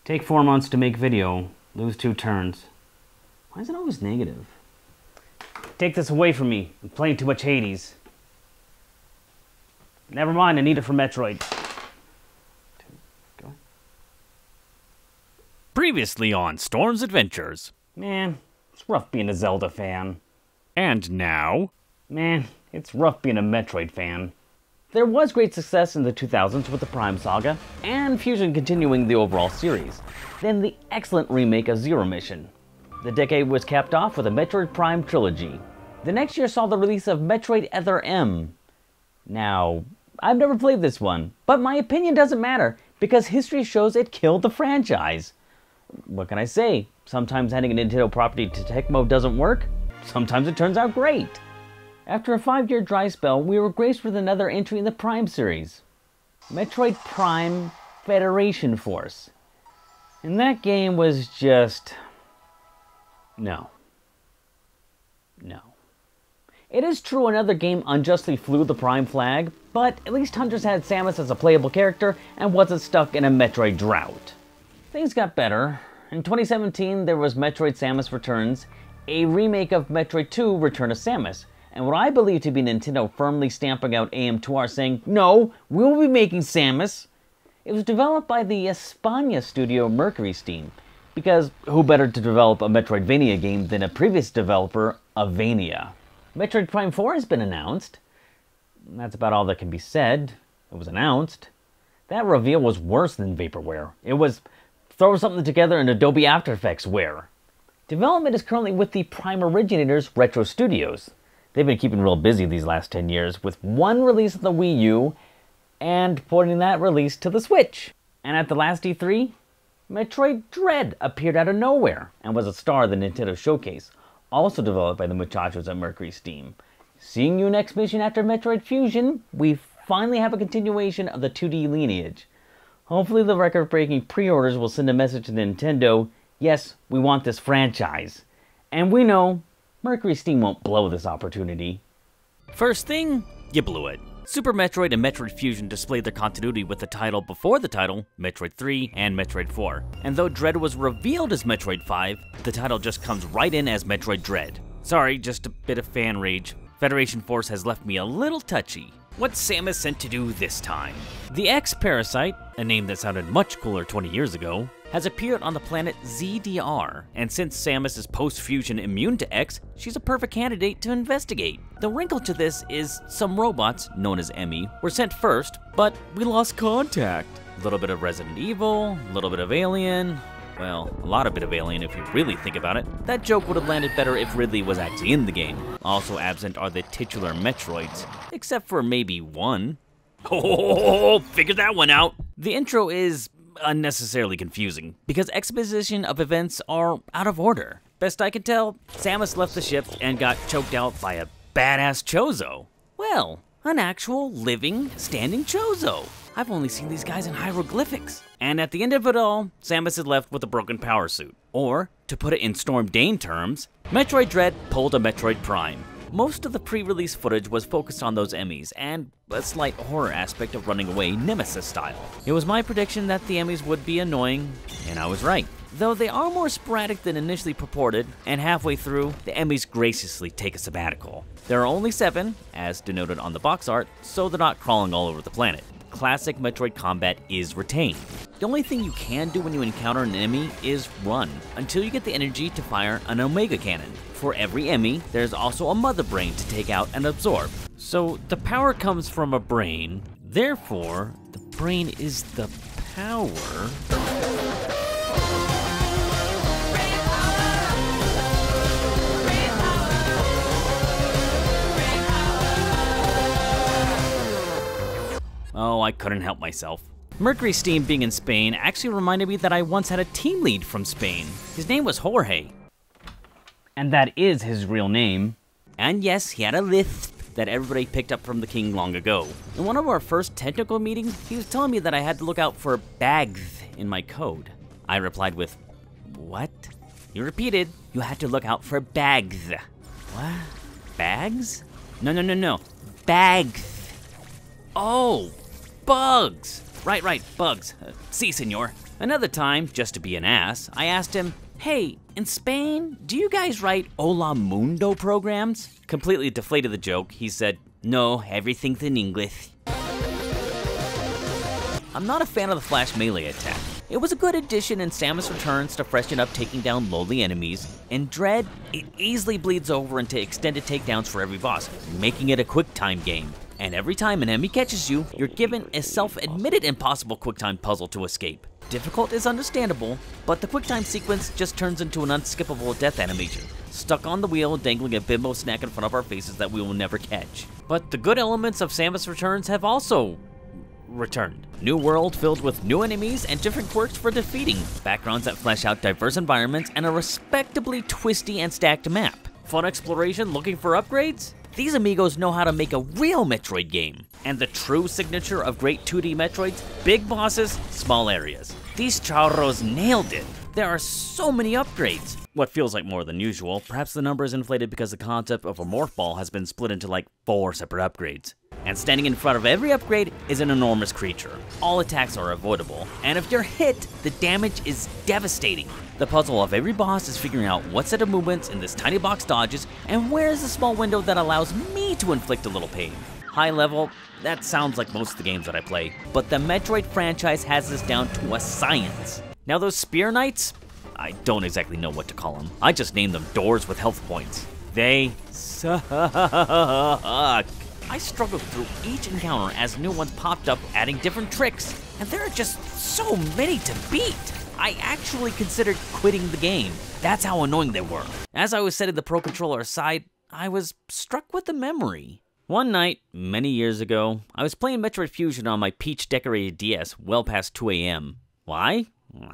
Take 4 months to make video. Lose 2 turns. Why is it always negative? Take this away from me. I'm playing too much Hades. Never mind, I need it for Metroid. Go. Previously on Storm's Adventures. Man, it's rough being a Zelda fan. And now... Man, it's rough being a Metroid fan. There was great success in the 2000s with the Prime Saga, and Fusion continuing the overall series. Then the excellent remake of Zero Mission. The decade was capped off with a Metroid Prime trilogy. The next year saw the release of Metroid Other M. Now, I've never played this one, but my opinion doesn't matter, because history shows it killed the franchise. What can I say? Sometimes adding a Nintendo property to Tecmo doesn't work. Sometimes it turns out great. After a 5-year dry spell, we were graced with another entry in the Prime series. Metroid Prime Federation Force. And that game was just... No. It is true another game unjustly flew the Prime flag, but at least Hunters had Samus as a playable character and wasn't stuck in a Metroid drought. Things got better. In 2017, there was Metroid Samus Returns, a remake of Metroid 2 Return of Samus, and what I believe to be Nintendo firmly stamping out AM2R saying, no, we'll be making Samus. It was developed by the España studio Mercury Steam, because who better to develop a Metroidvania game than a previous developer, Avania? Metroid Prime 4 has been announced. That's about all that can be said. It was announced. That reveal was worse than vaporware. It was throw something together in Adobe After Effects ware. Development is currently with the Prime originators, Retro Studios. They've been keeping real busy these last 10 years with one release of the Wii U and porting that release to the Switch. And at the last E3, Metroid Dread appeared out of nowhere and was a star of the Nintendo Showcase, also developed by the muchachos at Mercury Steam. Seeing you next mission after Metroid Fusion, we finally have a continuation of the 2D lineage. Hopefully the record-breaking pre-orders will send a message to Nintendo, yes, we want this franchise. And we know Mercury Steam won't blow this opportunity. First thing, you blew it. Super Metroid and Metroid Fusion displayed their continuity with the title before the title, Metroid 3 and Metroid 4. And though Dread was revealed as Metroid 5, the title just comes right in as Metroid Dread. Sorry, just a bit of fan rage. Federation Force has left me a little touchy. What's Samus sent to do this time? The X-Parasite, a name that sounded much cooler 20 years ago, has appeared on the planet ZDR, and since Samus is post-fusion immune to X, she's a perfect candidate to investigate. The wrinkle to this is some robots, known as Emmy, were sent first, but we lost contact. A little bit of Resident Evil, a little bit of Alien, well, a lot of bit of Alien if you really think about it. That joke would have landed better if Ridley was actually in the game. Also absent are the titular Metroids, except for maybe one. Oh, figure that one out! The intro is unnecessarily confusing, because exposition of events are out of order. Best I can tell, Samus left the ship and got choked out by a badass Chozo. Well, an actual, living, standing Chozo. I've only seen these guys in hieroglyphics. And at the end of it all, Samus is left with a broken power suit. Or, to put it in Storm Dain terms, Metroid Dread pulled a Metroid Prime. Most of the pre-release footage was focused on those Emmys, and a slight horror aspect of running away Nemesis style. It was my prediction that the Emmys would be annoying, and I was right. Though they are more sporadic than initially purported, and halfway through, the Emmys graciously take a sabbatical. There are only 7, as denoted on the box art, so they're not crawling all over the planet. Classic Metroid combat is retained. The only thing you can do when you encounter an enemy is run, until you get the energy to fire an Omega Cannon. For every Emmy, there's also a Mother Brain to take out and absorb. So the power comes from a brain, therefore, the brain is the power. Oh, I couldn't help myself. Mercury Steam being in Spain actually reminded me that I once had a team lead from Spain. His name was Jorge. And that is his real name. And yes, he had a lisp that everybody picked up from the king long ago. In one of our first technical meetings, he was telling me that I had to look out for bags in my code. I replied with, what? He repeated, you had to look out for bags. What? Bags? No. Bags. Oh, bugs. Right, bugs. Si, senor. Another time, just to be an ass, I asked him, "Hey, in Spain, do you guys write Hola Mundo programs?" Completely deflated the joke, he said, "No, everything's in English." I'm not a fan of the flash melee attack. It was a good addition in Samus Returns to freshen up taking down lowly enemies. In Dread, it easily bleeds over into extended takedowns for every boss, making it a quick time game. And every time an enemy catches you, you're given a self-admitted impossible quick-time puzzle to escape. Difficult is understandable, but the quick-time sequence just turns into an unskippable death animation, stuck on the wheel dangling a bimbo snack in front of our faces that we will never catch. But the good elements of Samus Returns have also returned. New world filled with new enemies and different quirks for defeating, backgrounds that flesh out diverse environments, and a respectably twisty and stacked map. Fun exploration looking for upgrades? These amigos know how to make a real Metroid game. And the true signature of great 2D Metroids, big bosses, small areas. These charros nailed it. There are so many upgrades. What feels like more than usual, perhaps the number is inflated because the concept of a morph ball has been split into like 4 separate upgrades. And standing in front of every upgrade is an enormous creature. All attacks are avoidable, and if you're hit, the damage is devastating. The puzzle of every boss is figuring out what set of movements in this tiny box dodges, and where is the small window that allows me to inflict a little pain. High level, that sounds like most of the games that I play, but the Metroid franchise has this down to a science. Now those Spear Knights, I don't exactly know what to call them. I just named them doors with health points. They suck. I struggled through each encounter as new ones popped up, adding different tricks, and there are just so many to beat. I actually considered quitting the game. That's how annoying they were. As I was setting the Pro Controller aside, I was struck with a memory. One night, many years ago, I was playing Metroid Fusion on my peach-decorated DS well past 2 a.m. Why?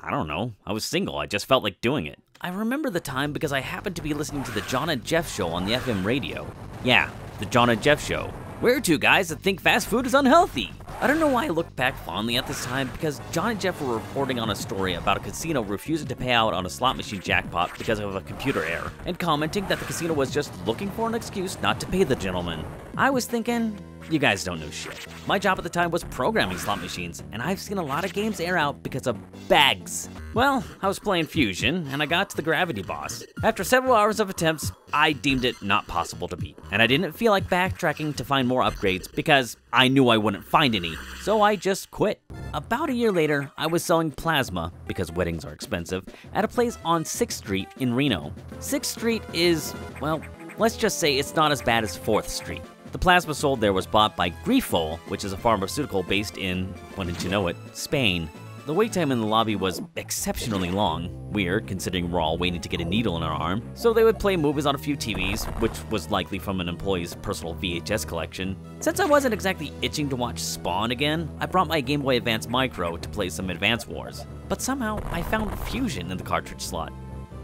I don't know. I was single. I just felt like doing it. I remember the time because I happened to be listening to the John and Jeff show on the FM radio. Yeah, the John and Jeff show. We're two guys that think fast food is unhealthy. I don't know why I look back fondly at this time, because John and Jeff were reporting on a story about a casino refusing to pay out on a slot machine jackpot because of a computer error, and commenting that the casino was just looking for an excuse not to pay the gentleman. I was thinking, you guys don't know shit. My job at the time was programming slot machines, and I've seen a lot of games air out because of bags. Well, I was playing Fusion, and I got to the gravity boss. After several hours of attempts, I deemed it not possible to beat, and I didn't feel like backtracking to find more upgrades because I knew I wouldn't find any, so I just quit. About a year later, I was selling plasma, because weddings are expensive, at a place on 6th Street in Reno. 6th Street is, well, let's just say it's not as bad as 4th Street. The plasma sold there was bought by Grifo, which is a pharmaceutical based in, wouldn't you know it, Spain. The wait time in the lobby was exceptionally long, weird considering we're all waiting to get a needle in our arm, so they would play movies on a few TVs, which was likely from an employee's personal VHS collection. Since I wasn't exactly itching to watch Spawn again, I brought my Game Boy Advance Micro to play some Advance Wars, but somehow I found Fusion in the cartridge slot.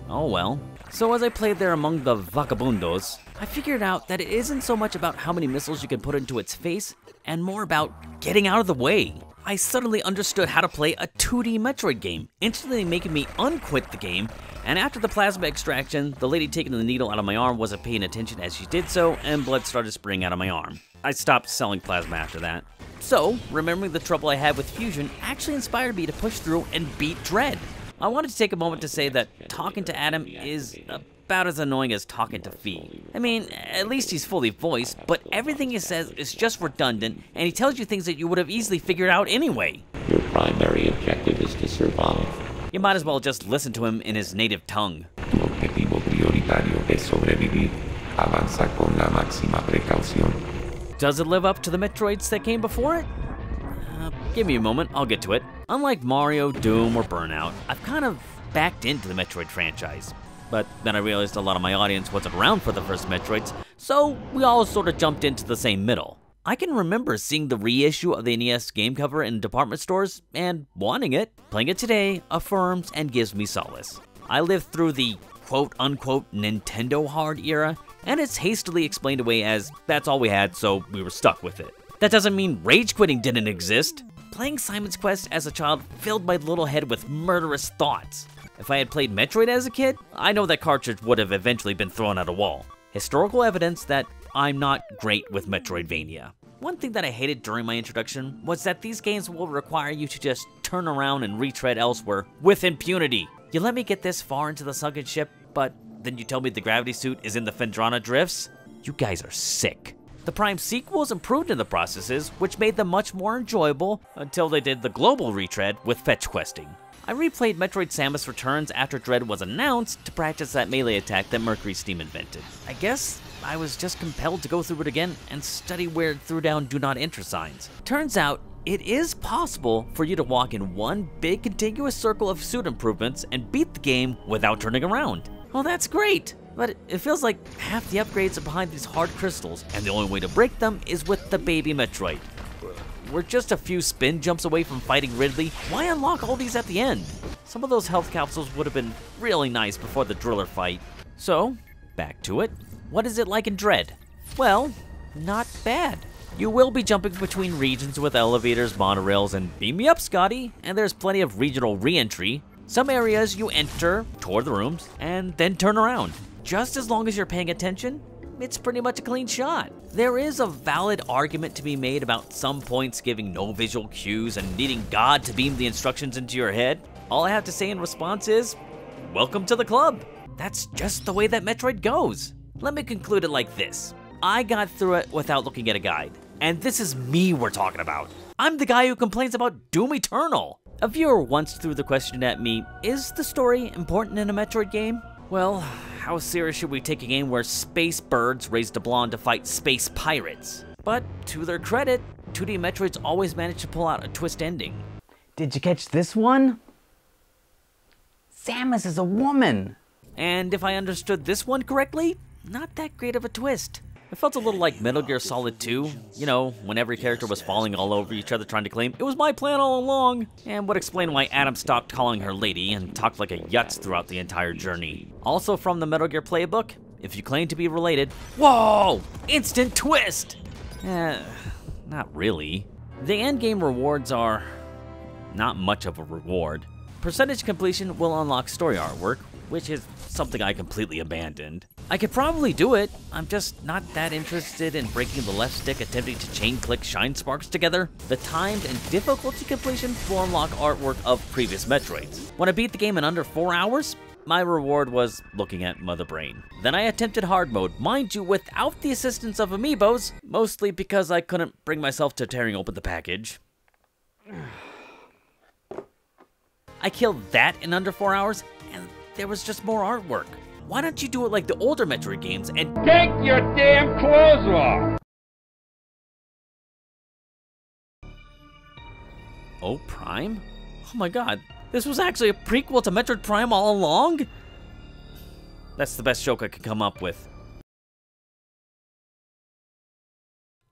Oh well. So as I played there among the vagabundos, I figured out that it isn't so much about how many missiles you can put into its face, and more about getting out of the way. I suddenly understood how to play a 2D Metroid game, instantly making me unquit the game, and after the plasma extraction, the lady taking the needle out of my arm wasn't paying attention as she did so, and blood started spraying out of my arm. I stopped selling plasma after that. So, remembering the trouble I had with Fusion actually inspired me to push through and beat Dread. I wanted to take a moment to say that talking to Adam is about as annoying as talking to Fee. I mean, at least he's fully voiced, but everything he says is just redundant, and he tells you things that you would have easily figured out anyway. Your primary objective is to survive. You might as well just listen to him in his native tongue. Tu objetivo prioritario es sobrevivir. Avanza con la máxima precaución. Does it live up to the Metroids that came before it? Give me a moment, I'll get to it. Unlike Mario, Doom, or Burnout, I've kind of backed into the Metroid franchise. But then I realized a lot of my audience wasn't around for the first Metroids, so we all sort of jumped into the same middle. I can remember seeing the reissue of the NES game cover in department stores and wanting it. Playing it today affirms and gives me solace. I lived through the quote-unquote Nintendo hard era, and it's hastily explained away as that's all we had, so we were stuck with it. That doesn't mean rage quitting didn't exist. Playing Simon's Quest as a child filled my little head with murderous thoughts. If I had played Metroid as a kid, I know that cartridge would have eventually been thrown at a wall. Historical evidence that I'm not great with Metroidvania. One thing that I hated during my introduction was that these games will require you to just turn around and retread elsewhere with impunity. You let me get this far into the sunken ship, but then you tell me the gravity suit is in the Phendrana drifts? You guys are sick. The Prime sequels improved in the processes, which made them much more enjoyable until they did the global retread with fetch questing. I replayed Metroid Samus Returns after Dread was announced to practice that melee attack that Mercury Steam invented. I guess I was just compelled to go through it again and study where it threw down do not enter signs. Turns out, it is possible for you to walk in one big contiguous circle of suit improvements and beat the game without turning around. Well, that's great, but it feels like half the upgrades are behind these hard crystals, and the only way to break them is with the baby Metroid. We're just a few spin jumps away from fighting Ridley. Why unlock all these at the end? Some of those health capsules would have been really nice before the driller fight. So, back to it. What is it like in Dread? Well, not bad. You will be jumping between regions with elevators, monorails, and beam me up, Scotty. And there's plenty of regional re-entry. Some areas you enter, tour the rooms, and then turn around. Just as long as you're paying attention, it's pretty much a clean shot. There is a valid argument to be made about some points giving no visual cues and needing God to beam the instructions into your head. All I have to say in response is, welcome to the club. That's just the way that Metroid goes. Let me conclude it like this. I got through it without looking at a guide. And this is me we're talking about. I'm the guy who complains about Doom Eternal. A viewer once threw the question at me, is the story important in a Metroid game? Well, how serious should we take a game where space birds raised a blonde to fight space pirates? But to their credit, 2D Metroids always manage to pull out a twist ending. Did you catch this one? Samus is a woman. And if I understood this one correctly, not that great of a twist. It felt a little like Metal Gear Solid 2, you know, when every character was falling all over each other trying to claim, it was my plan all along, and would explain why Adam stopped calling her lady and talked like a yutz throughout the entire journey. Also from the Metal Gear playbook, if you claim to be related, whoa, instant twist! Not really. The endgame rewards are not much of a reward. Percentage completion will unlock story artwork, which is something I completely abandoned. I could probably do it, I'm just not that interested in breaking the left stick attempting to chain-click shine sparks together. The timed and difficulty completion will unlock artwork of previous Metroids. When I beat the game in under 4 hours, my reward was looking at Mother Brain. Then I attempted hard mode, mind you without the assistance of amiibos, mostly because I couldn't bring myself to tearing open the package. I killed that in under 4 hours, and there was just more artwork. Why don't you do it like the older Metroid games and take your damn clothes off? Oh, Prime? Oh my god, this was actually a prequel to Metroid Prime all along? That's the best joke I could come up with.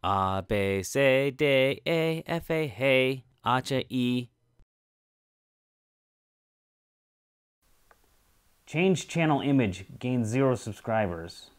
A, B, C, D, E, F, A, hey, H, E. Change channel image, gain 0 subscribers.